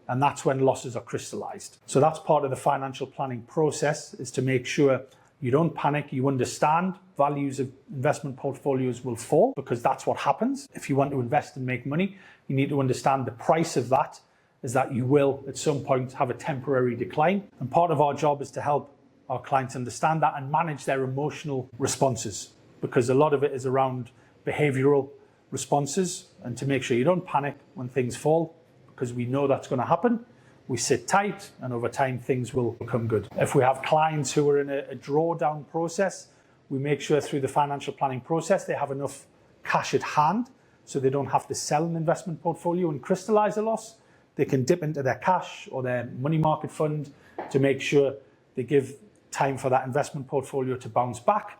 and that's when losses are crystallized. So that's part of the financial planning process, is to make sure you don't panic, you understand values of investment portfolios will fall, because that's what happens. If you want to invest and make money, you need to understand the price of that is that you will at some point have a temporary decline. And part of our job is to help our clients understand that and manage their emotional responses, because a lot of it is around behavioral responses, and to make sure you don't panic when things fall, because we know that's going to happen. We sit tight, and over time things will become good. If we have clients who are in a drawdown process, we make sure through the financial planning process they have enough cash at hand so they don't have to sell an investment portfolio and crystallize a loss. They can dip into their cash or their money market fund to make sure they give time for that investment portfolio to bounce back,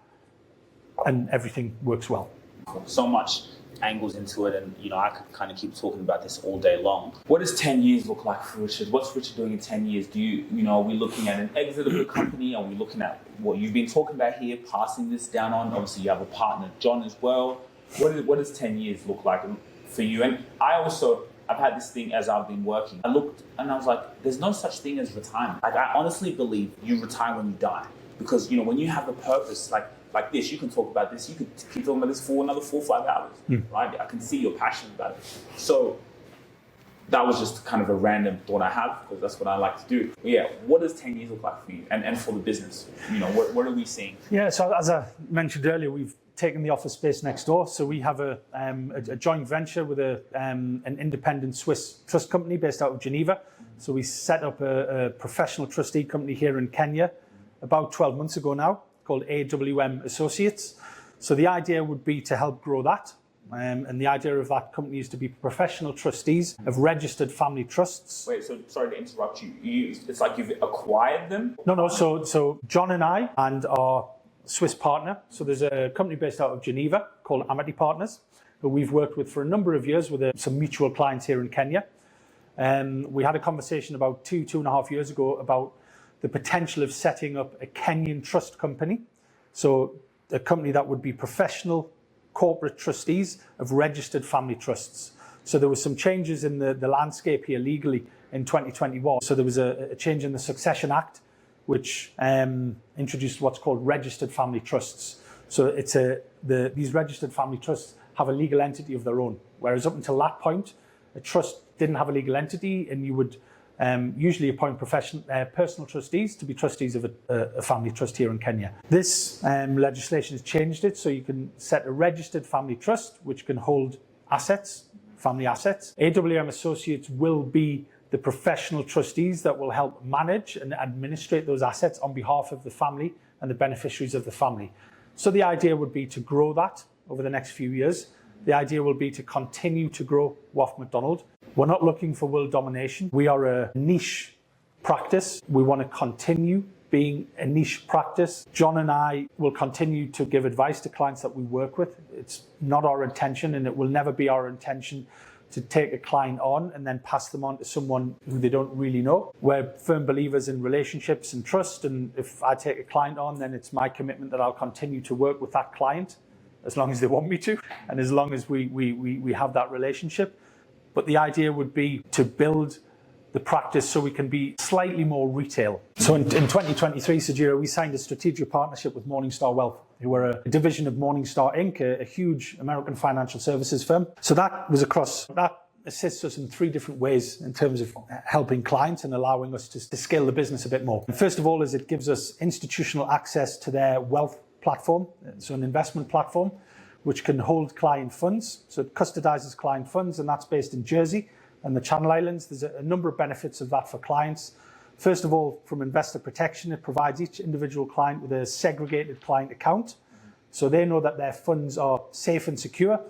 and everything works well. So much angles into it, and I could kind of keep talking about this all day long. What does 10 years look like for Richard? What's Richard doing in 10 years? Are we looking at an exit of the company? Are we looking at what you've been talking about here, passing this down on? Obviously you have a partner, John, as well. What does 10 years look like for you? And I've had this thing as I've been working. I looked and I was like, there's no such thing as retirement. Like, I honestly believe you retire when you die. Because, when you have a purpose, like this, you can talk about this, you could keep talking about this for another 4 or 5 hours, right? I can see you're passionate about it. So that was just kind of a random thought I have, because that's what I like to do. But yeah, what does 10 years look like for you and for the business? What are we seeing? Yeah, so as I mentioned earlier, we've taken the office space next door. So we have a joint venture with an independent Swiss trust company based out of Geneva. So we set up a professional trustee company here in Kenya about 12 months ago now, called AWM Associates. So the idea would be to help grow that. And the idea of that company is to be professional trustees of registered family trusts. Wait, so sorry to interrupt you. It's like you've acquired them? No. So John and I and our Swiss partner. So there's a company based out of Geneva called Amity Partners, who we've worked with for a number of years with some mutual clients here in Kenya. We had a conversation about 2.5 years ago about the potential of setting up a Kenyan trust company. So a company that would be professional corporate trustees of registered family trusts. So there were some changes in the landscape here legally in 2021. So there was a change in the Succession Act, which introduced what's called registered family trusts. So it's these registered family trusts have a legal entity of their own, whereas up until that point, a trust didn't have a legal entity, and you would usually appoint personal trustees to be trustees of a family trust here in Kenya. This legislation has changed it, so you can set a registered family trust which can hold assets, family assets. AWM Associates will be the professional trustees that will help manage and administrate those assets on behalf of the family and the beneficiaries of the family. So the idea would be to grow that over the next few years. The idea will be to continue to grow Waugh McDonald. We're not looking for world domination. We are a niche practice. We want to continue being a niche practice. John and I will continue to give advice to clients that we work with. It's not our intention, and it will never be our intention, to take a client on and then pass them on to someone who they don't really know. We're firm believers in relationships and trust, and if I take a client on, then it's my commitment that I'll continue to work with that client as long as they want me to, and as long as we have that relationship. But the idea would be to build the practice so we can be slightly more retail. So in 2023, Sajira, we signed a strategic partnership with Morningstar Wealth, who are a division of Morningstar Inc., a huge American financial services firm. So that assists us in 3 different ways in terms of helping clients and allowing us to scale the business a bit more. And first of all, is it gives us institutional access to their wealth platform, so an investment platform, which can hold client funds. So it custodizes client funds, and that's based in Jersey and the Channel Islands. There's a number of benefits of that for clients. First of all, from investor protection, it provides each individual client with a segregated client account. So they know that their funds are safe and secure,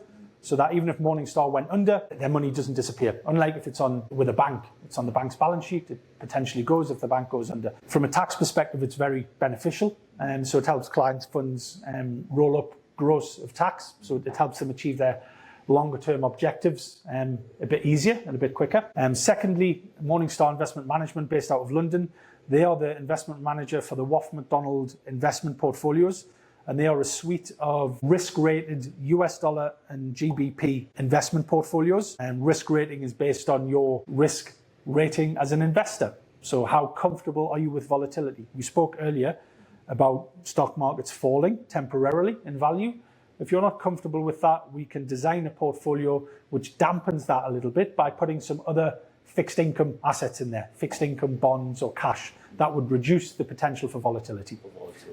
so that even if Morningstar went under, their money doesn't disappear. Unlike if it's with a bank, it's on the bank's balance sheet, it potentially goes if the bank goes under. From a tax perspective, it's very beneficial. So it helps clients' funds roll up gross of tax. So it helps them achieve their longer term objectives a bit easier and a bit quicker. Secondly, Morningstar Investment Management, based out of London, they are the investment manager for the Waugh McDonald investment portfolios, and they are a suite of risk-rated US dollar and GBP investment portfolios. And risk rating is based on your risk rating as an investor. So how comfortable are you with volatility? We spoke earlier about stock markets falling temporarily in value. If you're not comfortable with that, we can design a portfolio which dampens that a little bit by putting some other fixed income assets in there, fixed income bonds or cash. That would reduce the potential for volatility.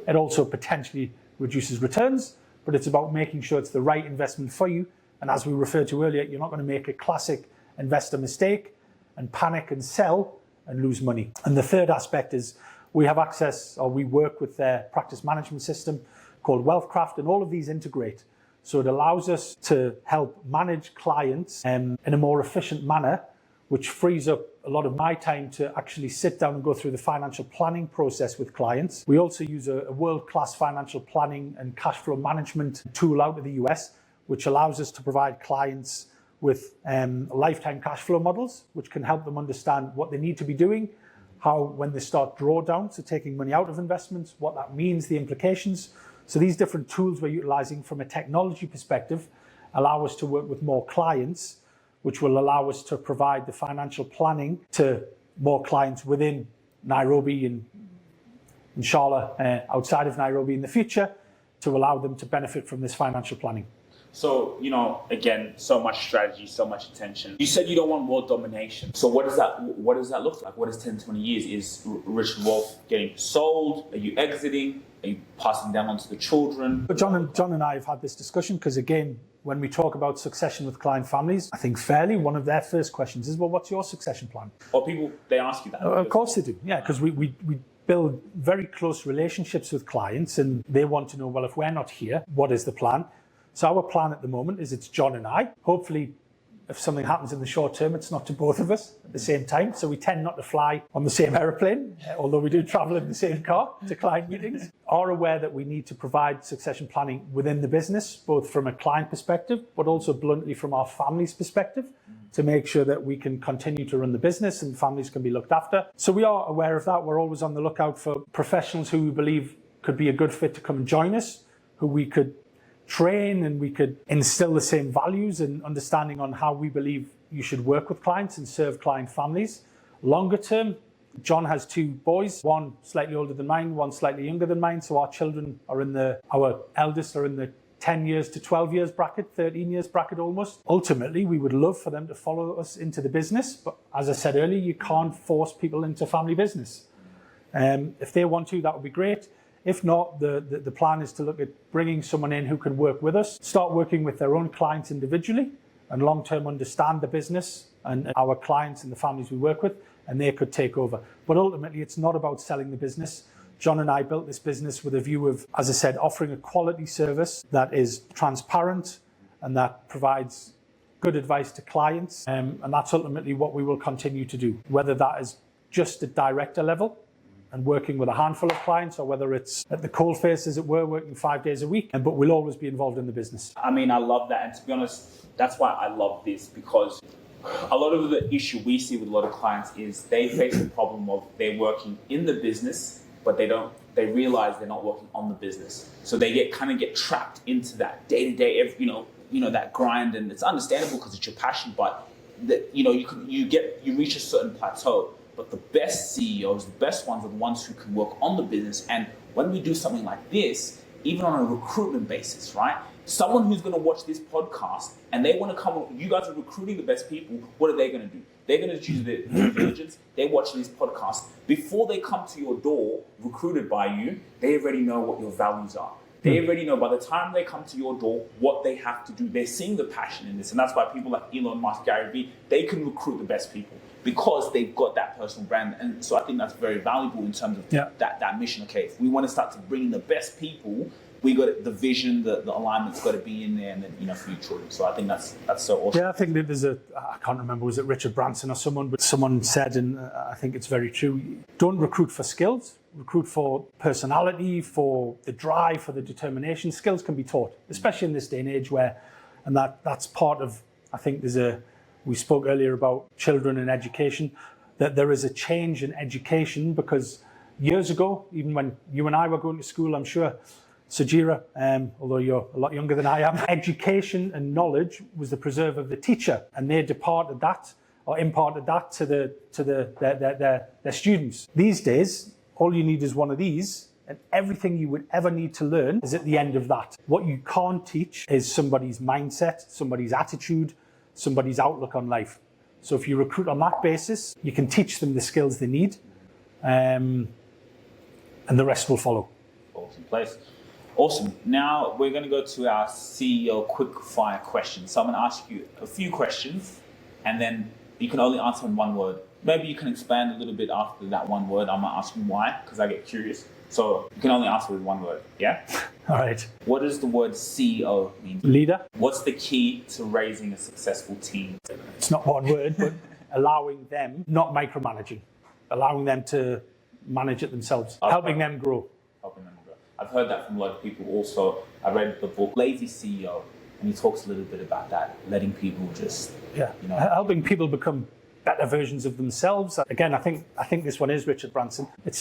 It also potentially reduces returns, but it's about making sure it's the right investment for you. And as we referred to earlier, you're not going to make a classic investor mistake and panic and sell and lose money. And the third aspect is we have access, or we work with their practice management system called Wealthcraft, and all of these integrate. So it allows us to help manage clients in a more efficient manner, which frees up a lot of my time to actually sit down and go through the financial planning process with clients. We also use a world-class financial planning and cash flow management tool out of the US, which allows us to provide clients with lifetime cash flow models, which can help them understand what they need to be doing, how when they start drawdown, so taking money out of investments, what that means, the implications. So these different tools we're utilizing from a technology perspective allow us to work with more clients, which will allow us to provide the financial planning to more clients within Nairobi and inshallah outside of Nairobi in the future, to allow them to benefit from this financial planning. So, again, so much strategy, so much attention. You said you don't want world domination. So what does that look like? What is 10, 20 years? Is Richard Waugh getting sold? Are you exiting? Are you passing down onto the children? But John and I have had this discussion because, again, when we talk about succession with client families, I think fairly one of their first questions is, well, what's your succession plan? Or people, they ask you that. Of course they do, yeah, because we build very close relationships with clients, and they want to know, well, if we're not here, what is the plan? So our plan at the moment is it's John and I. Hopefully, if something happens in the short term, it's not to both of us at the same time. So we tend not to fly on the same aeroplane, although we do travel in the same car to client meetings. Are aware that we need to provide succession planning within the business, both from a client perspective, but also bluntly from our family's perspective. to make sure that we can continue to run the business and families can be looked after. So we are aware of that. We're always on the lookout for professionals who we believe could be a good fit to come and join us, who we could train and we could instill the same values and understanding on how we believe you should work with clients and serve client families. Longer term, John has 2 boys, one slightly older than mine, one slightly younger than mine. So our children are our eldest are in the 10 years to 12 years bracket, 13 years bracket almost. Ultimately, we would love for them to follow us into the business. But as I said earlier, you can't force people into family business. If they want to, that would be great. If not, the plan is to look at bringing someone in who can work with us, start working with their own clients individually and long-term understand the business and our clients and the families we work with, and they could take over. But ultimately, it's not about selling the business. John and I built this business with a view of, as I said, offering a quality service that is transparent and that provides good advice to clients. And that's ultimately what we will continue to do, whether that is just at director level and working with a handful of clients, or whether it's at the coalface, as it were, working 5 days a week. But we'll always be involved in the business. I mean, I love that. And to be honest, that's why I love this, because a lot of the issue we see with a lot of clients is they face the problem of they're working in the business, but they realize they're not working on the business. So they get trapped into that day-to-day, that grind, and it's understandable because it's your passion, but you reach a certain plateau. But the best CEOs, the best ones are the ones who can work on the business. And when we do something like this, even on a recruitment basis, right? Someone who's going to watch this podcast and they want to come, you guys are recruiting the best people, what are they going to do? They're going to choose their due diligence. They watch these podcasts. Before they come to your door, recruited by you, they already know what your values are. They already know by the time they come to your door what they have to do. They're seeing the passion in this. And that's why people like Elon Musk, Gary Vee, they can recruit the best people because they've got that personal brand. And so I think that's very valuable in terms of that mission. Okay, if we want to start to bring in the best people, we got the vision, the alignment's got to be in there, and then for your children. So I think that's so awesome. Yeah, I think that I can't remember, was it Richard Branson or someone, but someone said, and I think it's very true, don't recruit for skills, recruit for personality, for the drive, for the determination. Skills can be taught, especially in this day and age and that's part of, I think we spoke earlier about children and education, that there is a change in education, because years ago, even when you and I were going to school, I'm sure, Sajira, although you're a lot younger than I am, education and knowledge was the preserve of the teacher, and they imparted that to their students. These days, all you need is one of these, and everything you would ever need to learn is at the end of that. What you can't teach is somebody's mindset, somebody's attitude, somebody's outlook on life. So if you recruit on that basis, you can teach them the skills they need, and the rest will follow. Awesome place. Awesome. Now we're going to go to our CEO quick fire questions. So I'm going to ask you a few questions, and then you can only answer in one word. Maybe you can expand a little bit after that one word. I'm going to ask you why, because I get curious. So you can only answer with one word. Yeah? All right. What does the word CEO mean? Leader. What's the key to raising a successful team? It's not one word, but allowing them, not micromanaging, allowing them to manage it themselves, helping them grow. I've heard that from a lot of people also. I read the book Lazy CEO, and he talks a little bit about that, letting people just, helping people become better versions of themselves. Again, I think this one is Richard Branson. It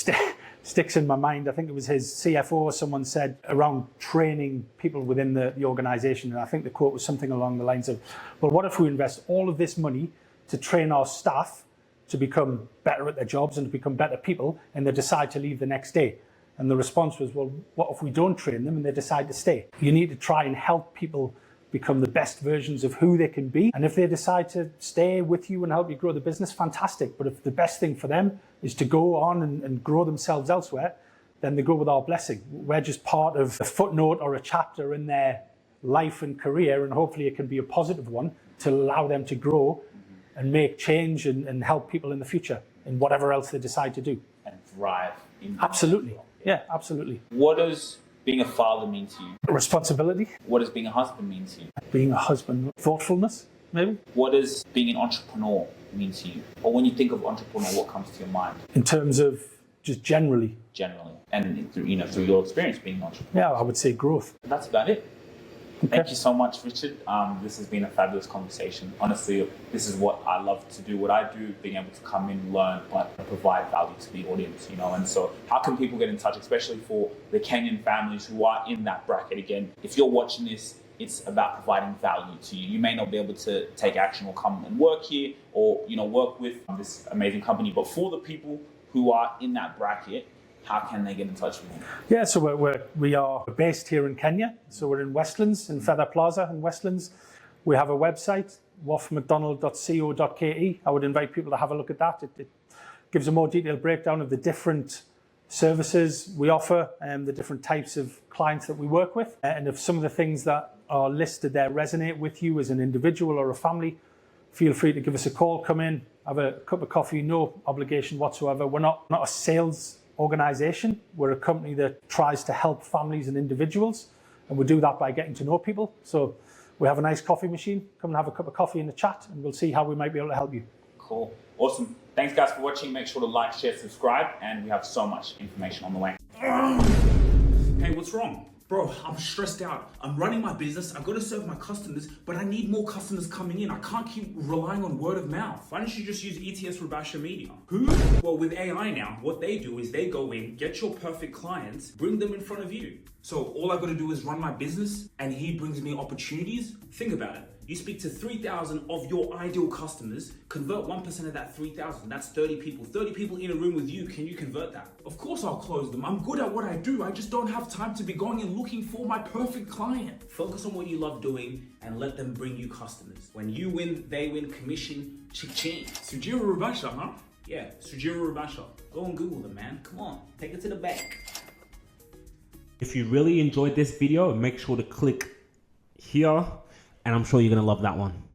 sticks in my mind. I think it was his CFO or someone said around training people within the organization, and I think the quote was something along the lines of, well, what if we invest all of this money to train our staff to become better at their jobs and to become better people, and they decide to leave the next day? And the response was, well, what if we don't train them and they decide to stay? You need to try and help people become the best versions of who they can be. And if they decide to stay with you and help you grow the business, fantastic. But if the best thing for them is to go on and grow themselves elsewhere, then they go with our blessing. We're just part of a footnote or a chapter in their life and career, and hopefully it can be a positive one to allow them to grow and make change and help people in the future in whatever else they decide to do. And thrive. Absolutely. Yeah, absolutely. What does being a father mean to you? Responsibility. What does being a husband mean to you? Being a husband, thoughtfulness, maybe. What does being an entrepreneur mean to you? Or when you think of entrepreneur, what comes to your mind? In terms of just generally. And through your experience being an entrepreneur. Yeah, I would say growth. That's about it. Thank you so much, Richard. This has been a fabulous conversation. Honestly, this is what I love to do. What I do, being able to come in, learn, but provide value to the audience, you know. And so how can people get in touch, especially for the Kenyan families who are in that bracket? Again, if you're watching this, it's about providing value to you. You may not be able to take action or come and work here or, you know, work with this amazing company, but for the people who are in that bracket, how can they get in touch with you? Yeah, so we are based here in Kenya. So we're in Westlands, in Feather Plaza in Westlands. We have a website, woffmcdonald.co.ke. I would invite people to have a look at that. It gives a more detailed breakdown of the different services we offer and the different types of clients that we work with. And if some of the things that are listed there resonate with you as an individual or a family, feel free to give us a call, come in, have a cup of coffee, no obligation whatsoever. We're not a sales organization. We're a company that tries to help families and individuals, and we do that by getting to know people. So we have a nice coffee machine. Come and have a cup of coffee in the chat, and we'll see how we might be able to help you. Cool. Awesome. Thanks, guys, for watching. Make sure to like, share, subscribe, and we have so much information on the way. Hey, what's wrong? Bro, I'm stressed out. I'm running my business. I've got to serve my customers, but I need more customers coming in. I can't keep relying on word of mouth. Why don't you just use ETS Rabasha Media? Who? Well, with AI now, what they do is they go in, get your perfect clients, bring them in front of you. So all I got to do is run my business and he brings me opportunities. Think about it. You speak to 3,000 of your ideal customers, convert 1% of that 3,000. That's 30 people. 30 people in a room with you. Can you convert that? Of course I'll close them. I'm good at what I do. I just don't have time to be going and looking for my perfect client. Focus on what you love doing and let them bring you customers. When you win, they win, commission, cha-ching. Sujira Rabasha, huh? Yeah, Sujira Rabasha. Go and Google them, man. Come on, take it to the bank. If you really enjoyed this video, make sure to click here, and I'm sure you're gonna love that one.